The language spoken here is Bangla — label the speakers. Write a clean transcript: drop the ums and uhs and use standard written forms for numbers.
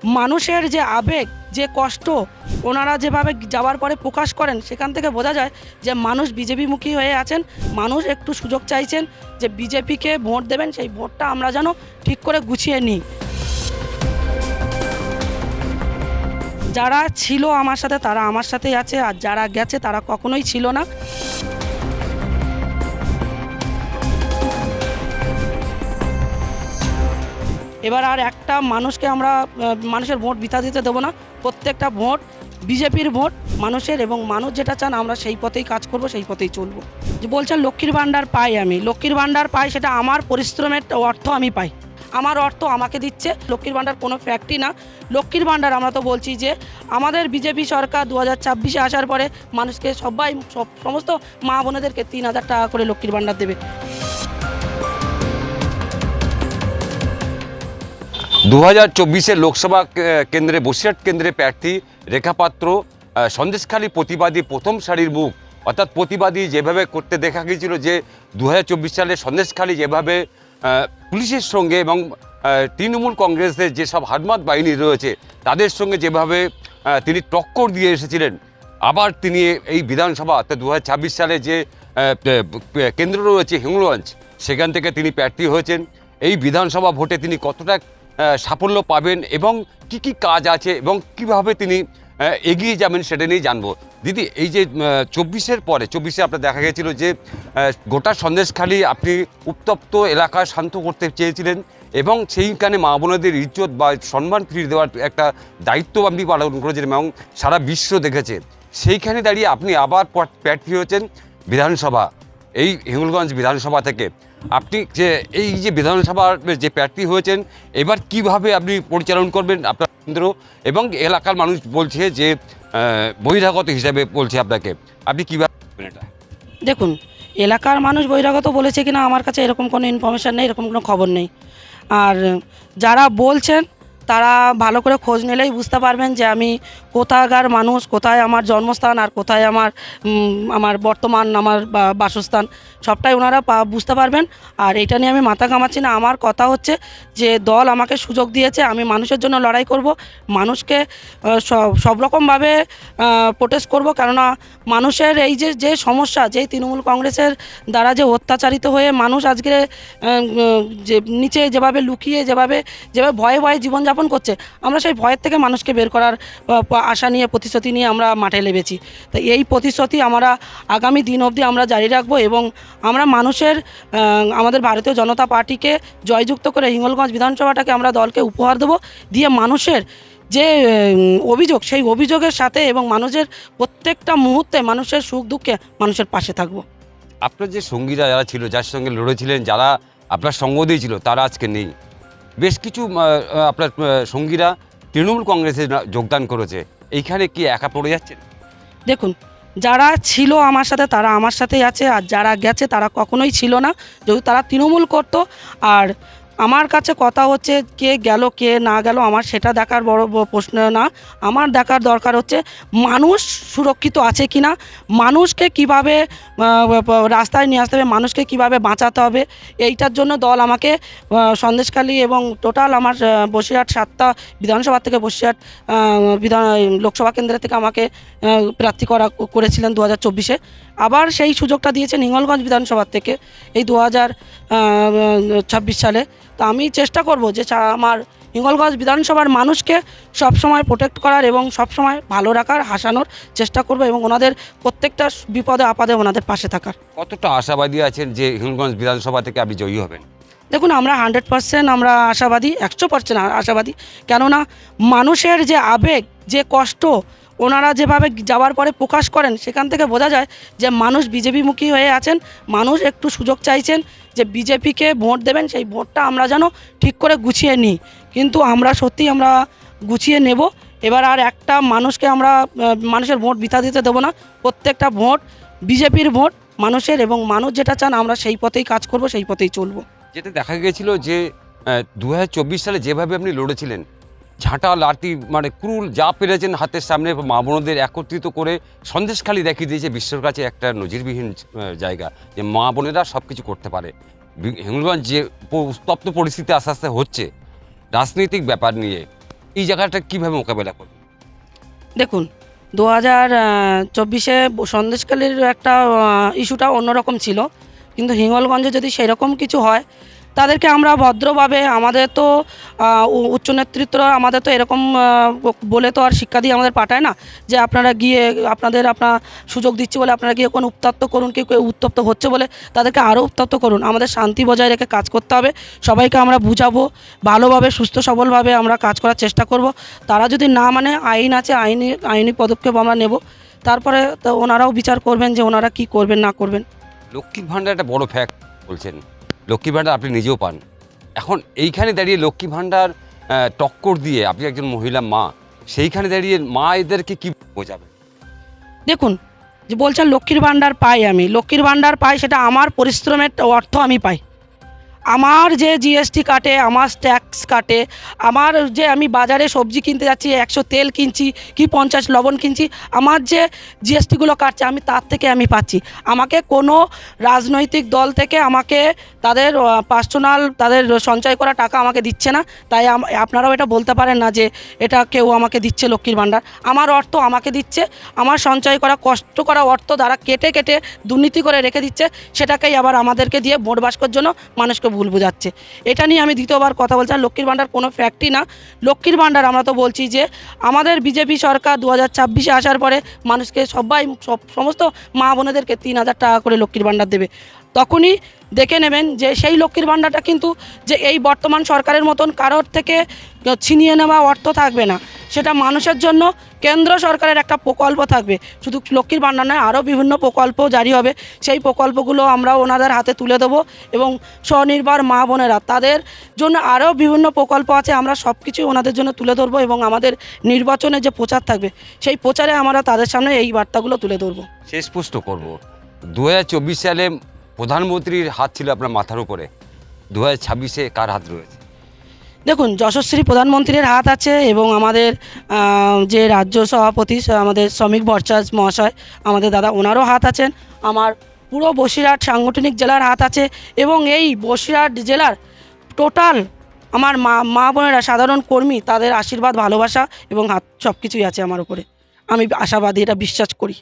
Speaker 1: মানুষের যে আবেগ, যে কষ্ট ওনারা যেভাবে যাওয়ার পরে প্রকাশ করেন, সেখান থেকে বোঝা যায় যে মানুষ বিজেপিমুখী হয়ে আছেন। মানুষ একটু সুযোগ চাইছেন যে বিজেপিকে ভোট দেবেন, সেই ভোটটা আমরা যেন ঠিক করে গুছিয়ে নিই। যারা ছিল আমার সাথে তারা আমার সাথেই আছে, আর যারা গেছে তারা কখনোই ছিল না। এবার আর একটা মানুষকে আমরা মানুষের ভোট বৃথা দিতে দেবো না। প্রত্যেকটা ভোট বিজেপির ভোট মানুষের, এবং মানুষ যেটা চান আমরা সেই পথেই কাজ করব, সেই পথেই চলবো। যে বলছেন লক্ষ্মীর ভাণ্ডার পাই, আমি লক্ষ্মীর ভাণ্ডার পাই, সেটা আমার পরিশ্রমের অর্থ আমি পাই, আমার অর্থ আমাকে দিচ্ছে। লক্ষ্মীর ভাণ্ডার কোনো ফ্যাক্টরি না। লক্ষ্মীর ভাণ্ডার আমরা তো বলছি যে আমাদের বিজেপি সরকার 2026-এ আসার পরে মানুষকে সমস্ত মা বোনেদেরকে 3,000 টাকা করে লক্ষ্মীর ভাণ্ডার দেবে।
Speaker 2: 2024-এর লোকসভা কেন্দ্রে বসিরহাট কেন্দ্রে প্রার্থী রেখা পাত্র সন্দেশখালী প্রতিবাদী প্রথম সারির মুখ, অর্থাৎ প্রতিবাদী যেভাবে করতে দেখা গিয়েছিল যে 2024 সালে সন্দেশখালী যেভাবে পুলিশের সঙ্গে এবং তৃণমূল কংগ্রেসের যেসব হারমাত বাহিনী রয়েছে তাদের সঙ্গে যেভাবে তিনি টক্কর দিয়ে এসেছিলেন, আবার তিনি এই বিধানসভা অর্থাৎ 2026 সালে যে কেন্দ্র রয়েছে হিঙ্গলগঞ্জ, সেখান থেকে তিনি প্রার্থী হয়েছেন। এই বিধানসভা ভোটে তিনি কতটা সাফল্য পাবেন এবং কি কি কাজ আছে এবং কিভাবে তিনি এগিয়ে যাবেন সেটা নিয়ে জানবো। দিদি, এই যে 24-এর পরে 24-এ আপনার দেখা গেছিল যে গোটা সন্দেশখালী আপনি উত্তপ্ত এলাকা শান্ত করতে চেয়েছিলেন এবং সেইখানে মা বোনেদের ইজ্জত বা সম্মান ফিরিয়ে দেওয়ার একটা দায়িত্ব আপনি পালন করেছেন এবং সারা বিশ্ব দেখেছে। সেইখানে দাঁড়িয়ে আপনি আবার প্রার্থী হয়েছেন বিধানসভা, এই হিঙ্গলগঞ্জ বিধানসভা থেকে। আপনি যে এই যে বিধানসভার যে প্রার্থী হয়েছেন, এবার কিভাবে আপনি পরিচালনা করবেন আপনার কেন্দ্র, এবং এলাকার মানুষ বলছে যে বহিরাগত হিসাবে বলছে আপনাকে, আপনি কীভাবে এটা?
Speaker 1: দেখুন, এলাকার মানুষ বহিরাগত বলেছে কিনা আমার কাছে এরকম কোনো ইনফরমেশান নেই, এরকম কোনো খবর নেই। আর যারা বলছেন তারা ভালো করে খোঁজ নিলেই বুঝতে পারবেন যে আমি কোথাকার মানুষ, কোথায় আমার জন্মস্থান, আর কোথায় আমার বর্তমান আমার বাসস্থান, সবটাই ওনারা বুঝতে পারবেন। আর এটা নিয়ে আমি মাথা ঘামাচ্ছি না। আমার কথা হচ্ছে যে দল আমাকে সুযোগ দিয়েছে, আমি মানুষের জন্য লড়াই করব, মানুষকে সব রকমভাবে প্রোটেস্ট করব। কেননা মানুষের এই যে সমস্যা, যেই তৃণমূল কংগ্রেসের দ্বারা যে অত্যাচারিত হয়ে মানুষ আজকে যে নিচে যেভাবে লুকিয়ে যেভাবে ভয়ে ভয়ে জীবনযাপন করছে, আমরা সেই ভয়ের থেকে মানুষকে বের করার আশা নিয়ে, প্রতিশ্রুতি নিয়ে আমরা মাঠে নেমেছি। তো এই প্রতিশ্রুতি আমরা আগামী দিন অবধি আমরা জারি রাখবো এবং আমরা মানুষের আমাদের ভারতীয় জনতা পার্টিকে জয়যুক্ত করে হিঙ্গলগঞ্জ বিধানসভাটাকে আমরা দলকে উপহার দেবো, দিয়ে মানুষের যে অভিযোগ, সেই অভিযোগের সাথে এবং মানুষের প্রত্যেকটা মুহূর্তে মানুষের সুখ দুঃখে মানুষের পাশে থাকবো।
Speaker 2: আপনার যে সঙ্গীরা যারা ছিল, যার সঙ্গে লড়েছিলেন, যারা আপনার সঙ্গ দিয়েছিল, তারা আজকে নেই। বেশ কিছু আপনার সঙ্গীরা তৃণমূল কংগ্রেসে যোগদান করেছে, এইখানে কি একা পড়ে যাচ্ছেন?
Speaker 1: দেখুন, যারা ছিল আমার সাথে তারা আমার সাথেই আছে, আর যারা গেছে তারা কখনোই ছিল না, যদি তারা তৃণমূল করতো। আর আমার কাছে কথা হচ্ছে কে গেল কে না গেল আমার সেটা দেখার বড় প্রশ্ন না। আমার দেখার দরকার হচ্ছে মানুষ সুরক্ষিত আছে কি না, মানুষকে কিভাবে রাস্তায় নিয়ে আসতে হবে, মানুষকে কিভাবে বাঁচাতে হবে। এইটার জন্য দল আমাকে সন্দেশখালী এবং টোটাল আমার বসিরহাট 7টা বিধানসভা থেকে বসিরহাট লোকসভা কেন্দ্র থেকে আমাকে প্রার্থী করেছিলেন 2024-এ। আবার সেই সুযোগটা দিয়েছেন হিঙ্গলগঞ্জ বিধানসভা থেকে এই 2026 সালে। তো আমি চেষ্টা করব যে আমার হিঙ্গলগঞ্জ বিধানসভার মানুষকে সবসময় প্রোটেক্ট করার এবং সবসময় ভালো রাখার, হাসানোর চেষ্টা করব এবং ওনাদের প্রত্যেকটা বিপদে আপদে ওনাদের পাশে থাকার।
Speaker 2: কতটা আশাবাদী আছেন যে হিঙ্গলগঞ্জ বিধানসভা থেকে আপনি জয়ী হবেন?
Speaker 1: দেখুন, আমরা 100% আমরা আশাবাদী, 100% আশাবাদী। কেননা মানুষের যে আবেগ, যে কষ্ট ওনারা যেভাবে যাওয়ার পরে প্রকাশ করেন, সেখান থেকে বোঝা যায় যে মানুষ বিজেপিমুখী হয়ে আছেন। মানুষ একটু সুযোগ চাইছেন যে বিজেপিকে ভোট দেবেন, সেই ভোটটা আমরা যেন ঠিক করে গুছিয়ে নিই। কিন্তু আমরা সত্যিই আমরা গুছিয়ে নেব। এবার আর একটা মানুষকে আমরা মানুষের ভোট বৃথা দিতে দেবো না। প্রত্যেকটা ভোট বিজেপির ভোট মানুষের, এবং মানুষ যেটা চান আমরা সেই পথেই কাজ করব, সেই পথেই চলব।
Speaker 2: যেটা দেখা গিয়েছিল যে 2024 সালে যেভাবে আপনি লড়েছিলেন, ঝাঁটা লাঠি মানে ক্রুল যা পেরেছেন হাতের সামনে মা বোনদের একত্রিত করে সন্দেশখালী দেখিয়ে দিয়েছে বিশ্বের কাছে একটা নজিরবিহীন জায়গা, যে মা বোনেরা সব কিছু করতে পারে। হিঙ্গলগঞ্জ যে উত্তপ্ত পরিস্থিতি আস্তে আস্তে হচ্ছে রাজনৈতিক ব্যাপার নিয়ে, এই জায়গাটা কীভাবে মোকাবেলা করবে?
Speaker 1: দেখুন 2024-এ সন্দেশখালির একটা ইস্যুটা অন্যরকম ছিল, কিন্তু হিঙ্গলগঞ্জে যদি সেরকম কিছু হয় তাদেরকে আমরা ভদ্রভাবে, আমাদের তো উচ্চ নেতৃত্বরা আমাদের তো এরকম বলে তো আর শিক্ষা দিয়ে আমাদের পাঠায় না যে আপনারা গিয়ে আপনার সুযোগ দিচ্ছি বলে আপনারা গিয়ে কোনো উত্তপ্ত করুন, কেউ উত্তপ্ত হচ্ছে বলে তাদেরকে আরও উত্তপ্ত করুন। আমাদের শান্তি বজায় রেখে কাজ করতে হবে, সবাইকে আমরা বুঝাবো, ভালোভাবে সুস্থ সবলভাবে আমরা কাজ করার চেষ্টা করব। তারা যদি না মানে আইন আছে, আইনি পদক্ষেপ আমরা নেব, তারপরে তো ওনারাও বিচার করবেন যে ওনারা কী করবেন না করবেন।
Speaker 2: লক্ষ্মীর ভাণ্ডার একটা বড় ফ্যাক্ট বলছেন, লক্ষ্মীর ভাণ্ডার আপনি নিজেও পান। এখন এইখানে দাঁড়িয়ে লক্ষ্মী ভাণ্ডার টক্কর দিয়ে আপনি একজন মহিলা মা, সেইখানে দাঁড়িয়ে মা এদেরকে কী বোঝাবে?
Speaker 1: দেখুন, যে বলছেন লক্ষ্মীর ভাণ্ডার পাই, আমি লক্ষ্মীর ভাণ্ডার পাই, সেটা আমার পরিশ্রমের অর্থ আমি পাই। আমার যে জিএসটি কাটে, আমার ট্যাক্স কাটে, আমার যে আমি বাজারে সবজি কিনতে যাচ্ছি 100 তেল কিনছি কি 50 লবণ কিনছি, আমার যে জিএসটিগুলো কাটছে আমি তার থেকে আমি পাচ্ছি। আমাকে কোনো রাজনৈতিক দল থেকে আমাকে তাদের পার্সোনাল তাদের সঞ্চয় করা টাকা আমাকে দিচ্ছে না। তাই আপনারাও এটা বলতে পারেন না যে এটা কেউ আমাকে দিচ্ছে লক্ষ্মীর ভাণ্ডার। আমার অর্থ আমাকে দিচ্ছে, আমার সঞ্চয় করা কষ্ট করা অর্থ দ্বারা কেটে কেটে দুর্নীতি করে রেখে দিচ্ছে, সেটাকেই আবার আমাদেরকে দিয়ে ভোট বাক্সের জন্য মানুষকে ভুল বোঝাচ্ছে। এটা নিয়ে আমি দ্বিতীয়বার কথা বলছি। আর লক্ষ্মীর ভাণ্ডার কোনো ফ্যাক্টই না। লক্ষ্মীর ভাণ্ডার আমরা তো বলছি যে আমাদের বিজেপি সরকার 2026-এ আসার পরে মানুষকে সমস্ত মা বোনেদেরকে 3,000 টাকা করে লক্ষ্মীর ভাণ্ডার দেবে। তখনই দেখে নেবেন যে সেই লক্ষ্মীর ভাণ্ডারটা কিন্তু যে এই বর্তমান সরকারের মতন কারোর থেকে ছিনিয়ে নেওয়া অর্থ থাকবে না, সেটা মানুষের জন্য কেন্দ্র সরকারের একটা প্রকল্প থাকবে। শুধু লক্ষ্মীর ভাণ্ডার নয়, আরও বিভিন্ন প্রকল্প জারি হবে। সেই প্রকল্পগুলো আমরা ওনাদের হাতে তুলে দেবো এবং স্বনির্ভর মা বোনেরা তাদের জন্য আরও বিভিন্ন প্রকল্প আছে, আমরা সব কিছুই ওনাদের জন্য তুলে ধরবো এবং আমাদের নির্বাচনে যে প্রচার থাকবে সেই প্রচারে আমরা তাদের সামনে এই বার্তাগুলো তুলে ধরবো।
Speaker 2: শেষ প্রশ্ন করব, 2024 সালে প্রধানমন্ত্রীর হাত ছিল আপনার মাথার উপরে, 2026-এ কার হাত রয়েছে?
Speaker 1: দেখুন, যশস্বী প্রধানমন্ত্রীর হাত আছে এবং আমাদের যে রাজ্য সভাপতি আমাদের শ্রমিক ভট্টাচার্য মহাশয়, আমাদের দাদা, ওনারও হাত আছেন। আমার পুরো বসিরহাট সাংগঠনিক জেলার হাত আছে এবং এই বসিরহাট জেলার টোটাল আমার মা বোনেরা, সাধারণ কর্মী, তাদের আশীর্বাদ, ভালোবাসা এবং হাত সব কিছুই আছে আমার উপরে। আমি আশাবাদী, এটা বিশ্বাস করি।